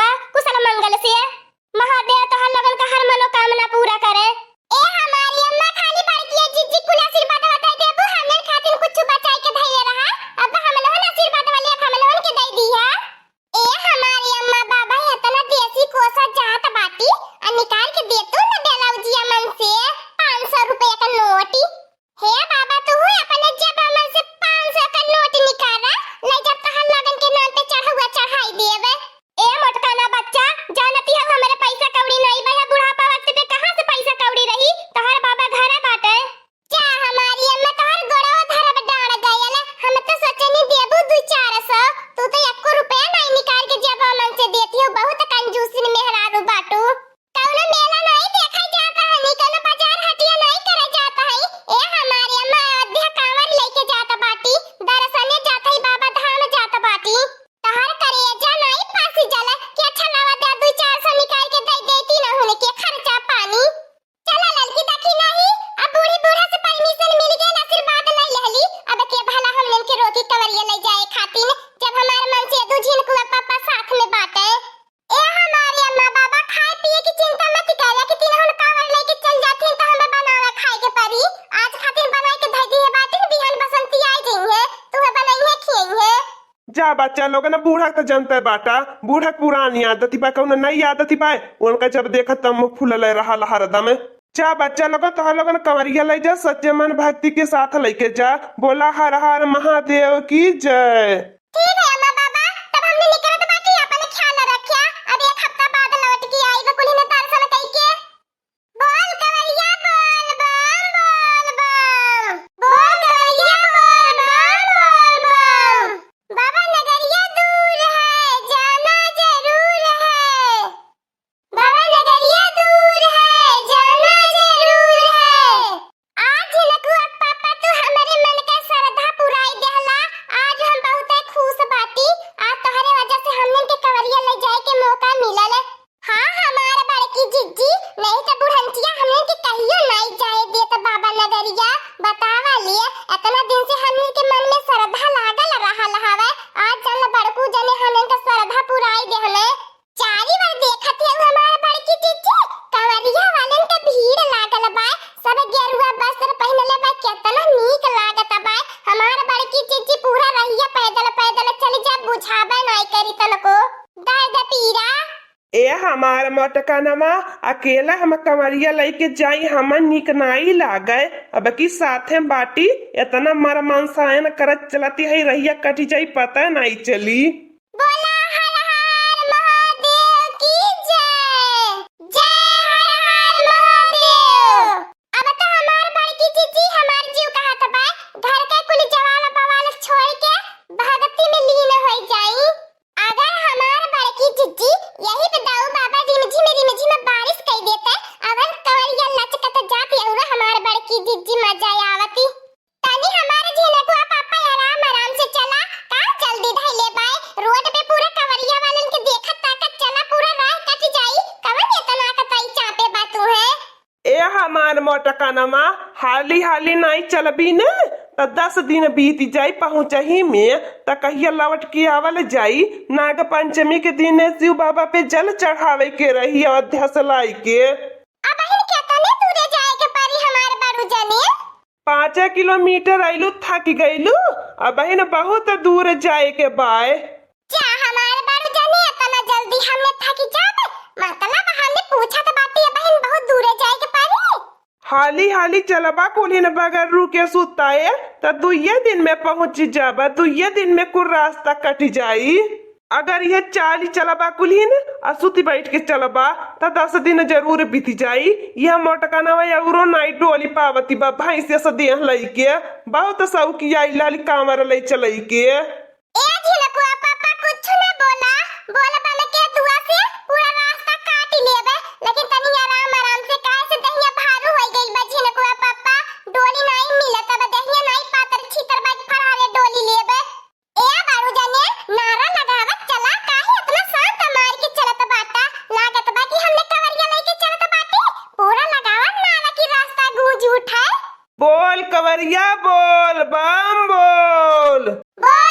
बाबा कुशल मंगल से। महादेव तोहर लोगन का हर मनोकामना पूरा करे। ए हमारी अम्मा खाली बड़की है जिज्जी कुल आशीर्वाद होता है देबू हमन खातिर कुछ बचाई के धैर्य रहा। अब हम लोगन आशीर्वाद वाले हम लोगन के दे दी है। ए हमारी अम्मा बाबा इतना देसी कोसा जात बाटी आ निकाल के दे तू न बेलाउजिया मन से 500 रुपए का नोट। हे बाबा तू अपने जेब मन से 500 का नोट निकाला ले जब तहर लगन के नाम पे चढ़ा हुआ चढ़ाई देवे। ए मोटकाना बच्चा जानती है हमारे पैसा कौड़ी नहीं भैया बुढ़ापा वक्त पे कहां से पैसा कौड़ी रही तहर बाबा घरे बाटे। क्या हमारी अम्मा तहर गोड़वा धरब डाड़ गयल हम तो सोचनी देबू 2-400 तू तो 1 रुपया नहीं निकाल के जेब मन से देती हो। बहुत कंजूसी मेहरारू बाटू। कौनो मेला नहीं देखा जाता है नी कौनो बाजार हटिया नहीं करे जाता है। ए हमारी अम्मा अयोध्या कांवर लेके जाता बाटी दर्शने जाता है बाबा धाम जाता बाटी तहर करेजा नहीं फांसी जाला कि अच्छा लावा दे 2-400 निकाल के दे देती न होने के खर्चा पानी। चला लड़की देखी नहीं अब बूढ़ी बूढ़ा से परमिशन मिल गया आशीर्वाद ले लहली अब के भला हम लोग के रोटी कवरिया ले जाए खातिर जब हमारे मन से दू झिनकुआ पापा साथ में बाटे। ए हमारी अम्मा बाबा खाए पिए की चिंता मत करिया कि तीन हम कांवर लेके चल जाते हैं तो हमें बनावा खाए के परी आज खातिर बना के धई दी है बाटी बिहान बसंती आ गई है तू बनाई है खिए है। जा बच्चा लोग ना बूढ़ा तो जनता बाटा बूढ़ा पुरानी आदत बा कौन नई आदत पाए उनका जब देखा तब मुख फूल रहा हरदम। जा बच्चा लोग तो लोग कंवरिया ले जा सच्चे मन भक्ति के साथ लेके जा बोला हर हर महादेव की जय। ठीक है अम्मा बाबा तब हमने निकलत बाकी अपने ख्याल रखिया अब 1 हफ्ता बाद लौट के आई बा कुली ने दर्शन कई के बोल कंवरिया बोल बम बोल बम बोल कंवरिया बोल बम बोल बम। बाबा नगरिया दूर है जाना जरूर है बाबा नगरिया दूर है जाना जरूर है। आज लकुआ पापा तू हमारे मन का श्रद्धा पुराई देहला आज हम बहुत खुश बाटी आज तोहरे वजह से हमने के कंवरिया ले जाए के मौका मिलल। हां हमारे बड़की जिज्जी नहीं तो बुढ़ंतिया हमने के कहियो नहीं जाए देत बाबा नगरिया बतावा लिए इतना दिन से हमने के मन में श्रद्धा लागल रहल हवे आज जन बड़कू जने हमने के श्रद्धा पुराई देहले। चारी बार देखत है हमारे बड़की जिज्जी कंवरिया वालन के भीड़ लागल बा सब गेरुआ वस्त्र पहनले बा केतना नीक लागत बा हमारे बड़की जिज्जी पूरा रहिया पैदल पैदल चली जा बुझाबे नहीं करी तनको दर्द पीरा। ए हमार मोटकानमा अकेला हम कंवरिया लेके जाई हमन निक नाई लागे अब की साथे बाटी इतना मर मनसायन करत चलती है रहिया कटी जाई पता नहीं चली। बोला हर हर महादेव की जय जय हर हर महादेव। अब तो हमार बड़की जिज्जी हमार जीव कहत बा घर के कुल जवाल बवाल छोड़ के भक्ति में लीन हो जाई। अगर हमार बड़की जिज्जी यही बताओ बाबा रिमझिम में बारिश कई देते अगर कंवरिया लचकत जाती और हमार बड़की जिज्जी मजा आवती तनी हमारे झीने को पापा आराम आराम से चला का जल्दी धइले बाय रोड पे पूरा कंवरिया वालन के देखत ताकत चला पूरा राह कट जाई कवन इतना कतई चापे बातू है। ए हमार मोटकानमा हाली हाली नहीं चलबी न त 10 दिन बीत जाई पहुंचही में त कहिया लौट के आवल जाई नाग पंचमी के दिन शिव बाबा पे जल चढ़ावे के रही अयोध्या से लाई के। अब हिन केतने दूर जाए के परी हमार बारू जाने 5 किलोमीटर आइलू थक गइलू अब हिन बहुत दूर जाए के बाय। क्या हमार बारू जाने इतना जल्दी हमने थक जाबे मतलब हमने पूछा तो बाती अब हिन बहुत दूर जाए के परी हाली हाली चलबा कुलीन बगैर रुके सुताए त 2 दिन में पहुंच जाबा 2 दिन में कुल रास्ता कट जाई। अगर ये चाली चलबा कुलीन असुती बैठ के चलबा त 10 दिन जरूर बीत जाई। यह मोटकाना एवरो नाइट डोली पावती बा भैंस से देह लई के बहुत सौकी आई लाली कामर लई चलई के। ए झिलकुआ पापा कुछ न बोला बोला बने के दुआ से पूरा रास्ता काट लेबे लेकिन तनी आराम आराम से काहे से दहिया भारू हो गइल बा झिलकुआ पापा डोली नहीं मिलत अब दहिया नहीं पातर छीतर बाज फरारे डोली लेबे। ए बारू जाने नारा लगावत चला काहे इतना शांत मार के चलत बाटा लागत बा कि हमने कंवरिया लेके चलत बाटे पूरा लगावा नारा की रास्ता गूंज उठाए। बोल कंवरिया बोल बम बोल। बोल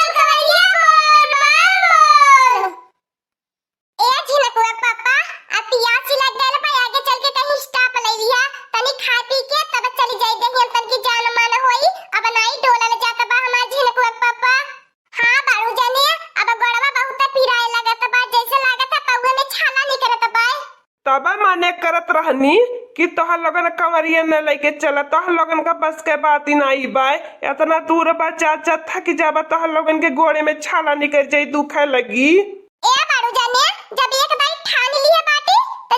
तबा माने करत रहनी कि तोहर लोगन कंवरिया न लेके चला, तोहर लोगन का बस के बात ही नहीं बाय। इतना दूर बा, चाचा थक जाबा, तोहर लोगन के गोड़े में छाला निकल जाई, दुखे लगी। ए बारू जाने, जब एक बार ठान लिए बाटी तो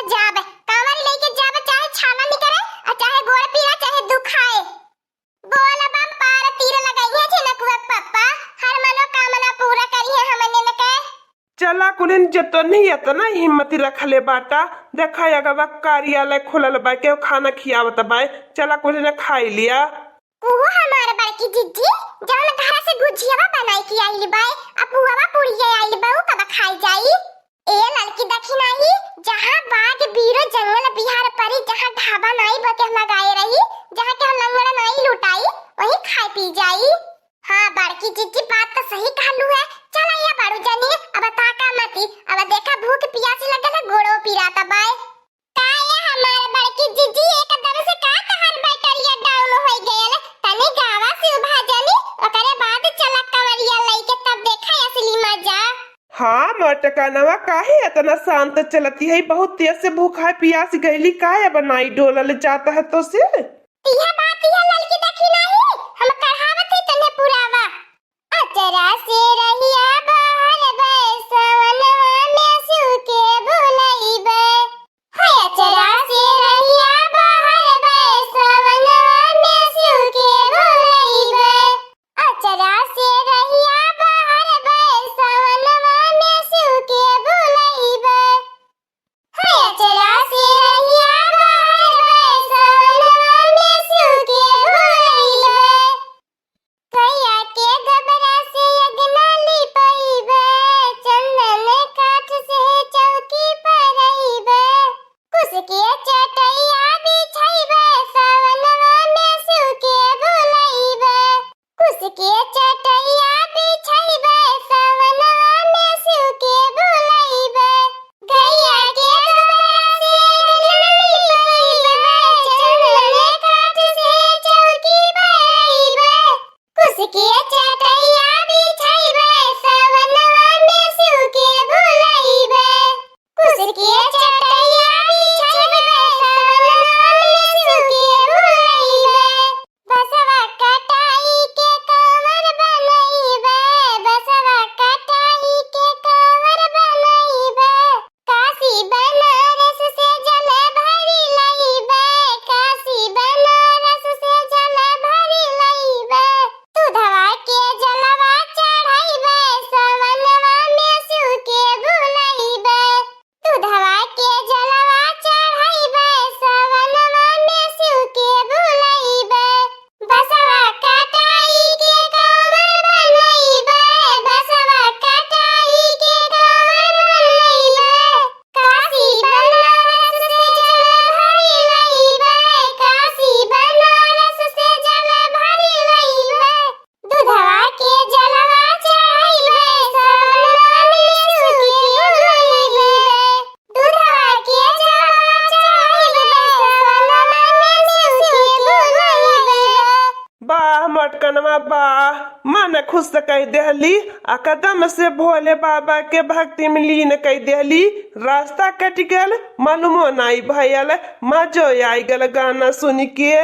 जाब कांवर लेके जाब, चाहे छाला निकले और चाहे गोड़ पीरा चाहे दुखाए। बोल बम पार तीर लगाई है झिनकुआ पप्पा, हर मनोकामना पूरा करी है हमने न के। चला कुलिन जतनी इतना हिम्मती रखले बाटा, देखा अगवा कार्यालय खुलल बा के खाना खियावत बा, चला कुलिन खाई लिया। वो हमारे बड़की जिज्जी जौन घर से गुजियावा बनाई की आइली बाय, अब हुआवा पुड़िया आइली बा, कब खाई जाई। ए लड़की देखी नहीं, जहां बाग बीरो जंगल बिहार परी, जहां ढाबा नहीं बके हम लगाए रही, जहां के हम लंगड़ा नहीं लुटाई, वही खाई पी जाई। हाँ बड़की जिज्जी बात तो सही कहलू है। चला या बारू जानी, अब ताका मती, अब देखा भूख प्यासी लगल है, गोड़ो पीराता बाय। का ये हमारे बड़की जिज्जी एकदम से का कहर बैटरिया डाउन हो गयल, तने गावा से उभा जानी, ओकरे बाद चला कवरिया लइके तब देखा असली मजा। हाँ मटकानवा काहे इतना शांत चलती है, बहुत तेज से भूखा प्यास गईली, काहे बनाई डोलल जाता है तो से। यह बात यह लड़की देखी नहीं, हम कहावत है तने पुरावा। अचरा से रहिया बाहर बैसवनवा में सुके भुलइबे, हाय अचरा से रहिया बाहर बैसवनवा में सुके भुलइबे, अचरा से रहिया बाहर बैसवनवा में सुके भुलइबे, हाय अचरा से रहिया बाहर बैसवनवा में सुके भुलइबे, कैया के गबरा से अगना लिपइबे, चंदन काठ से चौकी परइबे, कुसके चटैया बिछइबे, सवनवा में सुके भुलइबे, कुसके चटैया बिछइबे, सवनवा में सुके भुलइबे, गैया के गबरा से अगना लिपइबे, चंदन काठ से चौकी परइबे, कुसके चटैया बिछइबे, सवनवा में सुके भुलइबे, कुसके चटैया बिछइबे, सवनवा में सुके भुलइबे, बसवा कटाई के कांवर बनइबे, बसवा कटाई के कांवर बनइबे, काशी बनारस से जल भरी लइबे, काशी बनारस से जल भरी लइबे, दूधवा के जलवा चढ़इबे, सवनवा में सुके भुलइबे, दूधवा के जलवा चढ़इबे, सवनवा में सुके भुलइबे, बसवा कटाई के कांवर बनइबे, बसवा कटाई के कांवर बनइबे, काशी बनारस से जल भरी लइबे, काशी बनारस से जल भरी लइबे, दूधवा के जलवा चढ़इबे, सवनवा में सुके भुलइबे, दूधवा के जलवा चढ़इबे, सवनवा में सुके भुलइबे। वाह मटकनवा वाह, मन खुश कह देहली, आ कदम से भोले बाबा के भक्ति में लीन कह देहली। रास्ता कट गल, मालूमो नहीं भयल, मजो आई गल गाना सुन के।